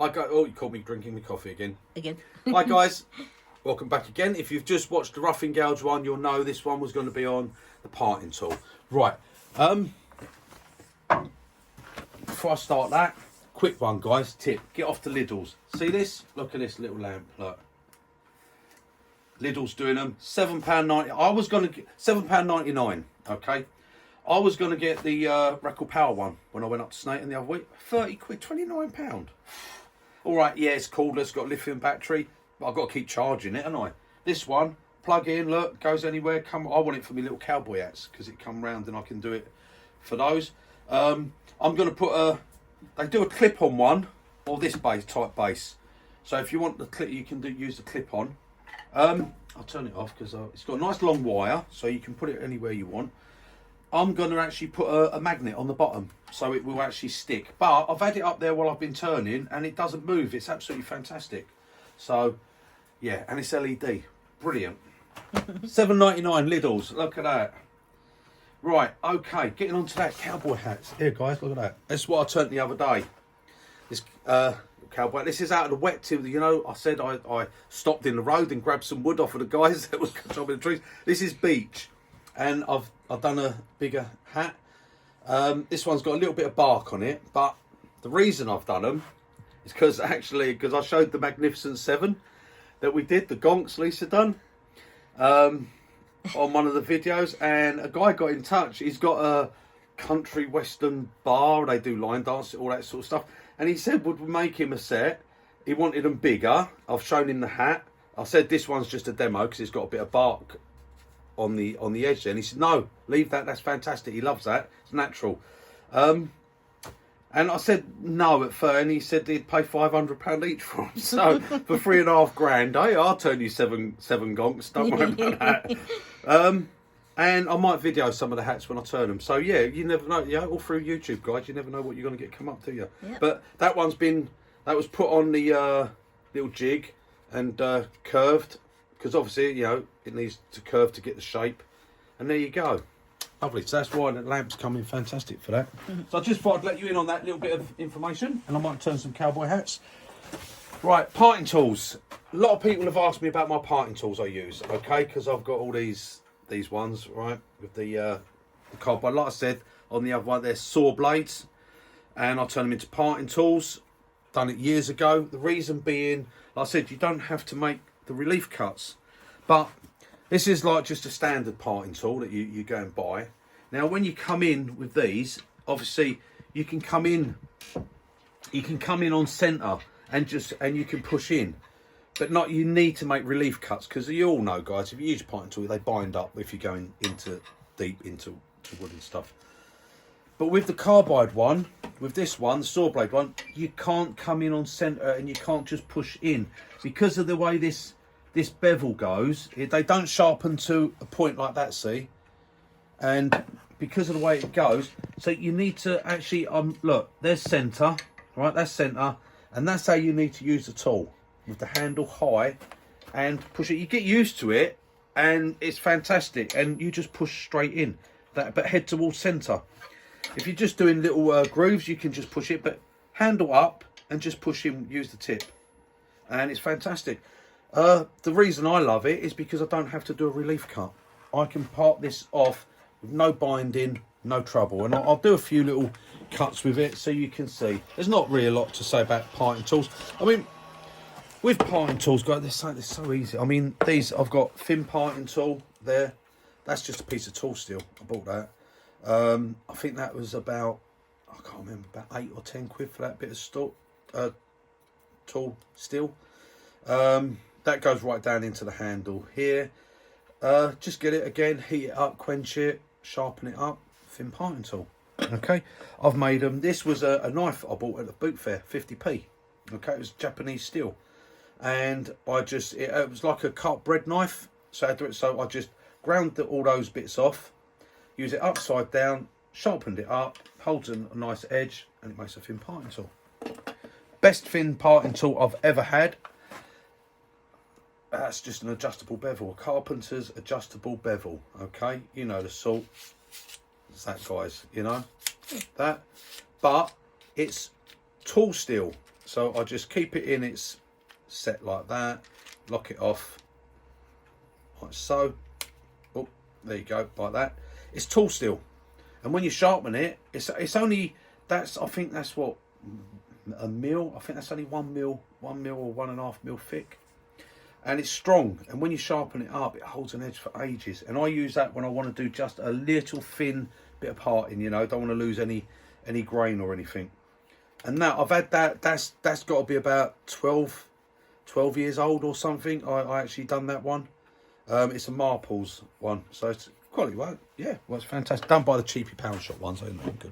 Oh, you caught me drinking my coffee again. Again. Hi guys, welcome back again. If you've just watched the roughing gouge one, you'll know this one was going to be on the parting tool. Right. Before I start that, quick one, guys. Tip: get off the Lidls. See this? Look at this little lamp. Look. Lidl's doing them. £7.90. I was going to get £7.99. Okay. I was going to get the Record Power one when I went up to Snayton the other week. 30 quid, £29. All right, yeah, it's cool. It's got a lithium battery, but I've got to keep charging it, haven't I? This one, plug in, look, goes anywhere. I want it for my little cowboy hats because it come round and I can do it for those. I'm going to put they do a clip-on one or this type base. So if you want the clip, you can use the clip-on. I'll turn it off because it's got a nice long wire, so you can put it anywhere you want. I'm going to actually put a magnet on the bottom so it will actually stick. But I've had it up there while I've been turning and it doesn't move. It's absolutely fantastic. So, yeah, and it's LED. Brilliant. £7.99 Lidl's. Look at that. Right, okay, getting on to that cowboy hats. Here, guys, look at that. That's what I turned the other day. This cowboy. This is out of the wet too. You know, I said I stopped in the road and grabbed some wood off of the guys that was chopping the trees. This is beech. And I've done a bigger hat. This one's got a little bit of bark on it, but the reason I've done them is because I showed the Magnificent Seven that we did, the gonks Lisa done, on one of the videos, and a guy got in touch. He's got a country western bar, they do line dance, all that sort of stuff, and he said would we make him a set. He wanted them bigger. I've shown him the hat. I said this one's just a demo because it's got a bit of bark on the edge there, and he said no, leave that, that's fantastic, he loves that, it's natural. And I said no at first, and he said he'd pay £500 each for them. So for £3.5 grand, hey, I'll turn you seven gonks, don't worry about that. And I might video some of the hats when I turn them. So yeah, you never know. Yeah, all through YouTube, guys, you never know what you're going to get come up, do you? Yep. But that was put on the little jig and curved, because obviously, you know, it needs to curve to get the shape. And there you go. Lovely. So that's why the lamps come in fantastic for that. So I just thought I'd let you in on that little bit of information, and I might turn some cowboy hats. Right, parting tools. A lot of people have asked me about my parting tools I use, okay? Because I've got all these ones, right, with the carbide. Like I said, on the other one, they're saw blades, and I turn them into parting tools. Done it years ago. The reason being, like I said, you don't have to make the relief cuts, but this is like just a standard parting tool that you go and buy. Now when you come in with these, obviously you can come in on center and you can push in, but not, you need to make relief cuts, because you all know, guys, if you use a parting tool, they bind up if you're going deep into wood and stuff. But with the carbide one, with this one, the saw blade one, you can't come in on center and you can't just push in because of the way this bevel goes. They don't sharpen to a point like that, see? And because of the way it goes, so you need to actually, look, there's center, right? That's center, and that's how you need to use the tool, with the handle high and push it. You get used to it and it's fantastic, and you just push straight in, but head towards center. If you're just doing little grooves, you can just push it, but handle up and just push in, use the tip, and it's fantastic. The reason I love it is because I don't have to do a relief cut. I can part this off with no binding, no trouble, and I'll do a few little cuts with it so you can see. There's not really a lot to say about parting tools. I mean, with parting tools, guys, they're so easy. I mean, these, I've got thin parting tool there. That's just a piece of tool steel. I bought that. I think that was about, I can't remember, about 8 or 10 quid for that bit of tool steel. That goes right down into the handle here. Just get it again, heat it up, quench it, sharpen it up, thin parting tool. Okay, I've made them. This was a knife I bought at the boot fair, 50p. Okay, it was Japanese steel, and it was like a cut bread knife. So I just ground all those bits off, use it upside down, sharpened it up, holds a nice edge, and it makes a thin parting tool. Best thin parting tool I've ever had. That's just an adjustable bevel, a carpenter's adjustable bevel. Okay, you know the sort. It's that, guys, you know that. But it's tool steel, So I just keep it in its set like that, lock it off, like so. Oh, there you go, like that. It's tool steel, and when you sharpen it, it's only, that's, I think that's what, a mil. I think that's only 1 mil or 1.5 mil thick, and it's strong. And when you sharpen it up, it holds an edge for ages. And I use that when I want to do just a little thin bit of parting. You know, don't want to lose any grain or anything. And now I've had that. That's got to be about 12 years old or something. I actually done that one. It's a Marples one, so it's quality work. Yeah, well, it's fantastic. Done by the cheapy pound shop ones, ain't they? Good.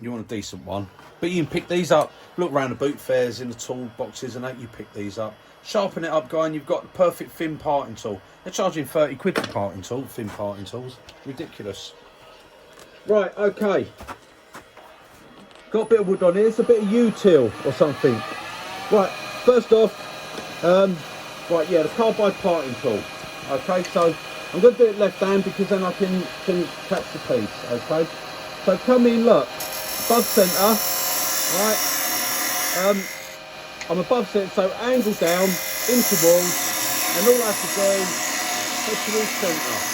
You want a decent one, but you can pick these up. Look around the boot fairs in the tool boxes and that. You pick these up, sharpen it up, guy, and you've got the perfect thin parting tool. They're charging 30 quid for parting tool, thin parting tools. Ridiculous. Right, okay. Got a bit of wood on here. It's a bit of U-till or something. Right, first off, right, yeah, the carbide parting tool. Okay, so I'm going to do it left hand because then I can catch the piece. Okay, so come in, look, above centre, right, I'm above centre, so angle down, into walls, and all I have to do is head towards centre.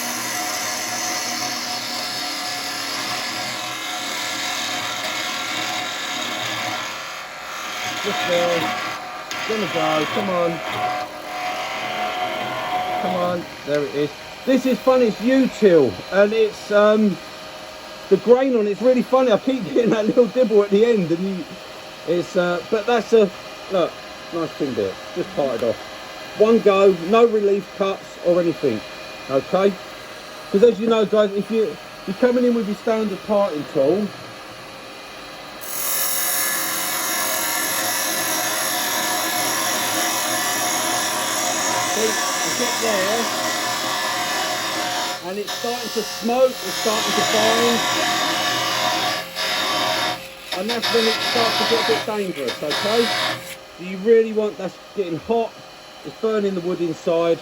Just there, gonna go, come on, there it is. This is funny, it's U-till, and it's, the grain on it's really funny. I keep getting that little dibble at the end, and it's but that's a, look, nice thin bit, just parted off. One go, no relief cuts or anything. Okay, because as you know, guys, if you're coming in with your standard parting tool, see, it's it there. And it's starting to smoke, it's starting to bind, and that's when it starts to get a bit dangerous, okay? So you really want, that's getting hot, it's burning the wood inside,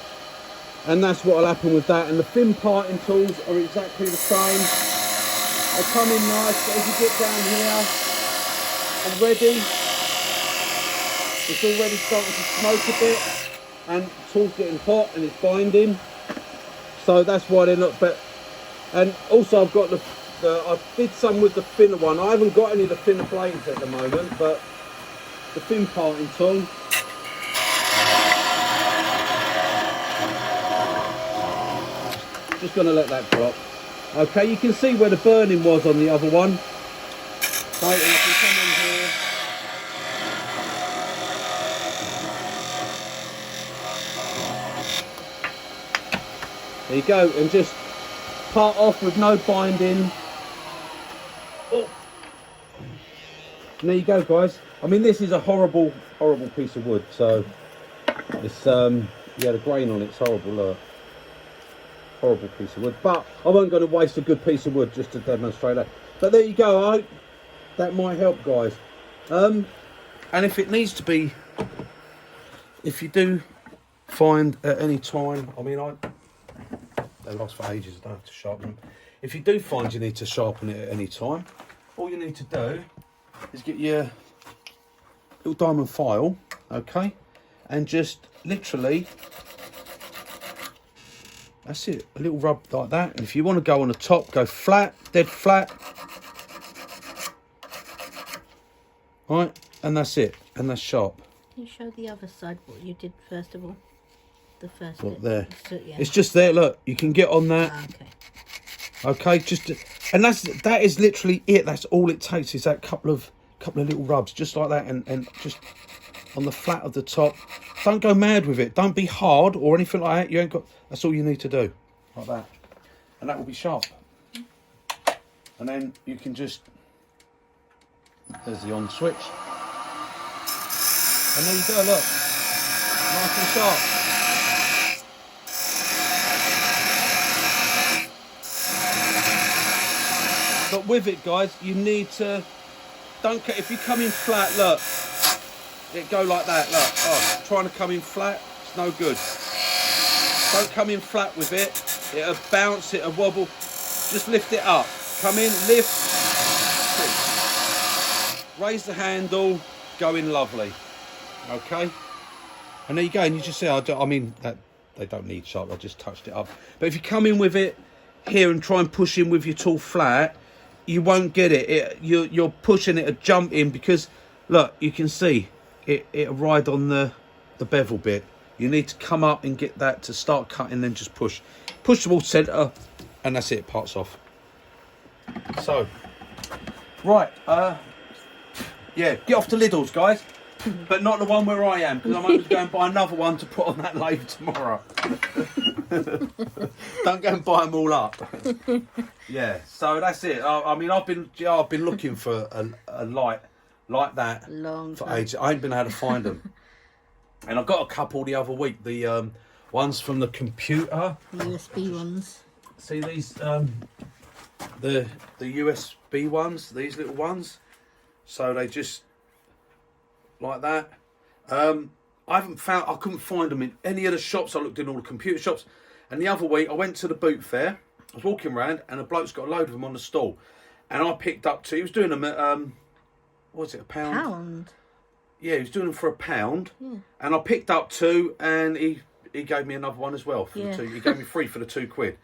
and that's what will happen with that. And the thin parting tools are exactly the same. They come in nice, but as you get down here, already, it's already starting to smoke a bit, and the tool's getting hot and it's binding. So that's why they're not, but, and also I've got I did some with the thinner one. I haven't got any of the thinner blades at the moment, but the thin parting tool. Just gonna let that drop. Okay, you can see where the burning was on the other one. So and I can come in here. There you go, and just part off with no binding. Oh. And there you go, guys. I mean, this is a horrible piece of wood. So it's yeah, the grain on it's horrible. Look, horrible piece of wood. But I wasn't going to waste a good piece of wood just to demonstrate that. But there you go. I hope that might help, guys. And if it needs to be, if you do find at any time, I mean, they last for ages, I don't have to sharpen them. If you do find you need to sharpen it at any time, all you need to do is get your little diamond file, okay, and just literally, that's it, a little rub like that. And if you want to go on the top, go flat, dead flat, right, and that's it, and that's sharp. Can you show the other side what you did first of all? The first look bit. there, Yeah. it's just there, look, you can get on that. Okay, just, and that is literally it. That's all it takes, is that couple of little rubs, just like that, and just on the flat of the top. Don't go mad with it, don't be hard or anything like that. You ain't got, that's all you need to do, like that, and that will be sharp. And then you can just, there's the on switch, and there you go, look, nice and sharp. But with it, guys, you need to, if you come in flat, look, it go like that, look, oh, trying to come in flat, it's no good. Don't come in flat with it, it'll bounce, it'll wobble, just lift it up. Come in, lift, raise the handle, going lovely. Okay. And there you go. And you just see, I mean, that they don't need sharp. I just touched it up. But if you come in with it here and try and push in with your tool flat, you won't get it. You're pushing it a jump in because, look, you can see it'll ride on the bevel bit. You need to come up and get that to start cutting, then just push towards centre, and that's it, parts off. So, right, yeah, get off to Lidl's, guys, but not the one where I am, because I'm going to go and buy another one to put on that lathe tomorrow. Don't go and buy them all up. Yeah, so that's it. I mean, I've been looking for a light like that for ages. I ain't been able to find them. And I got a couple the other week. The ones from the computer. The USB ones. See these? The USB ones. These little ones. So they just like that. I couldn't find them in any of the shops. I looked in all the computer shops. And the other week I went to the boot fair. I was walking around and a bloke's got a load of them on the stall. And I picked up two. He was doing them at what was it, £1? £1? Yeah, he was doing them for £1, yeah. And I picked up two, and he gave me another one as well for the two. He gave me 3 for the £2.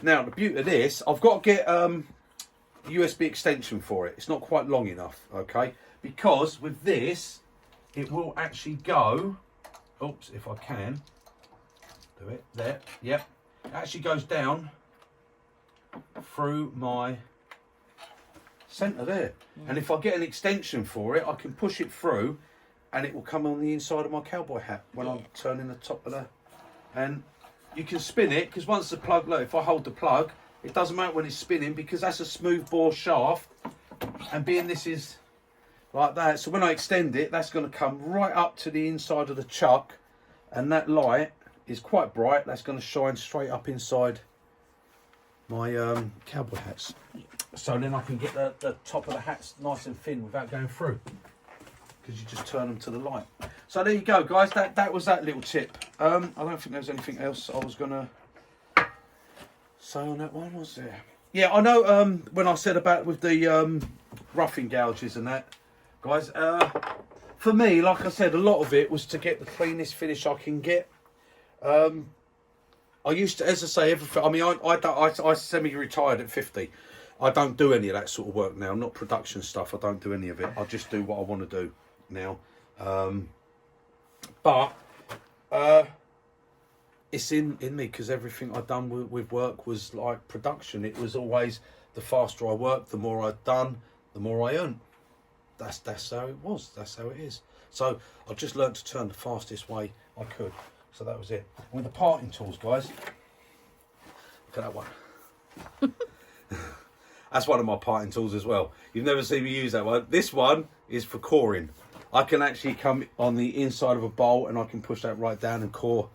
Now the beauty of this, I've got to get a USB extension for it. It's not quite long enough, okay? Because with this, it will actually go. Oops, if I can do it there. Yep, it actually goes down through my centre there, and if I get an extension for it, I can push it through and it will come on the inside of my cowboy hat when I'm turning the top of the, and you can spin it, because once the plug, look, if I hold the plug, it doesn't matter when it's spinning, because that's a smooth bore shaft, and being this is like that, so when I extend it, that's going to come right up to the inside of the chuck, and that light is quite bright. That's going to shine straight up inside my cowboy hats. So then I can get the top of the hats nice and thin without going through, because you just turn them to the light. So there you go, guys. That was that little tip. I don't think there's anything else I was going to say on that one, was there? Yeah, I know when I said about with the roughing gouges and that, guys, for me, like I said, a lot of it was to get the cleanest finish I can get. I used to, as I say, everything. I mean, I semi-retired at 50. I don't do any of that sort of work now. Not production stuff. I don't do any of it. I just do what I want to do now. But it's in me, because everything I've done with work was like production. It was always the faster I worked, the more I'd done, the more I earned. That's how it was. That's how it is. So I just learned to turn the fastest way I could. So that was it. With the parting tools, guys. Look at that one. That's one of my parting tools as well. You've never seen me use that one. This one is for coring. I can actually come on the inside of a bowl and I can push that right down and core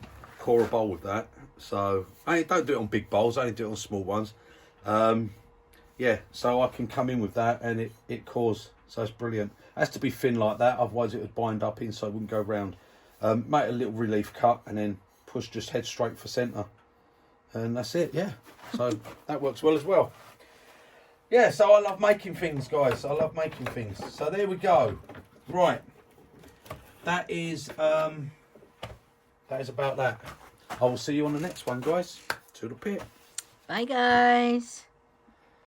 a bowl with that. So I don't do it on big bowls. I only do it on small ones. Yeah, so I can come in with that and it cores. So it's brilliant. It has to be thin like that, otherwise it would bind up inside, it wouldn't go round. Make a little relief cut and then push just head straight for centre. And that's it, yeah. So that works well as well. Yeah, so I love making things, guys. I love making things. So there we go. Right. That is about that. I will see you on the next one, guys. To the pit. Bye, guys.